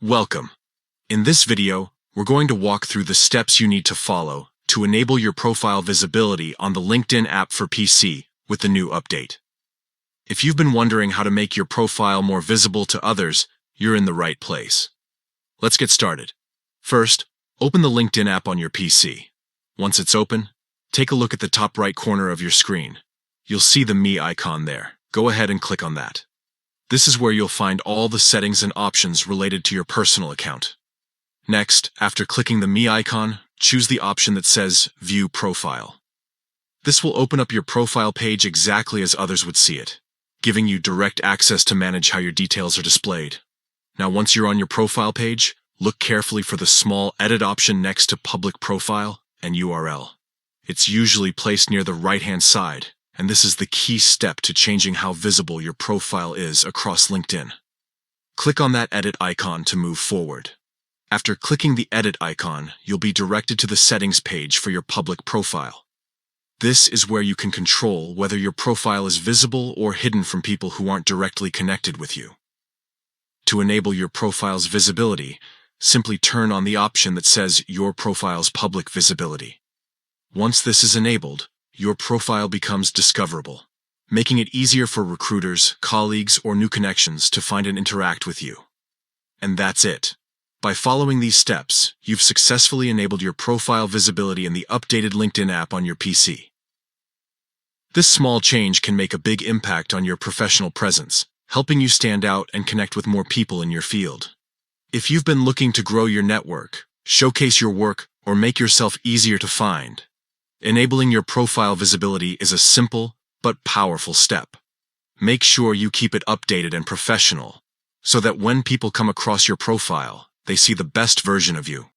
Welcome. In this video, we're going to walk through the steps you need to follow to enable your profile visibility on the LinkedIn app for PC with the new update. If you've been wondering how to make your profile more visible to others, you're in the right place. Let's get started. First, open the LinkedIn app on your PC. Once it's open, take a look at the top right corner of your screen. You'll see the Me icon there. Go ahead and click on that. This is where you'll find all the settings and options related to your personal account. Next, after clicking the Me icon, choose the option that says View Profile. This will open up your profile page exactly as others would see it, giving you direct access to manage how your details are displayed. Now, once you're on your profile page, look carefully for the small Edit option next to Public Profile and URL. It's usually placed near the right-hand side, and this is the key step to changing how visible your profile is across LinkedIn. Click on that Edit icon to move forward. After clicking the Edit icon, you'll be directed to the settings page for your public profile. This is where you can control whether your profile is visible or hidden from people who aren't directly connected with you. To enable your profile's visibility, simply turn on the option that says Your Profile's Public Visibility. Once this is enabled, your profile becomes discoverable, making it easier for recruiters, colleagues, or new connections to find and interact with you. And that's it. By following these steps, you've successfully enabled your profile visibility in the updated LinkedIn app on your PC. This small change can make a big impact on your professional presence, helping you stand out and connect with more people in your field. If you've been looking to grow your network, showcase your work, or make yourself easier to find, enabling your profile visibility is a simple but powerful step. Make sure you keep it updated and professional, so that when people come across your profile, they see the best version of you.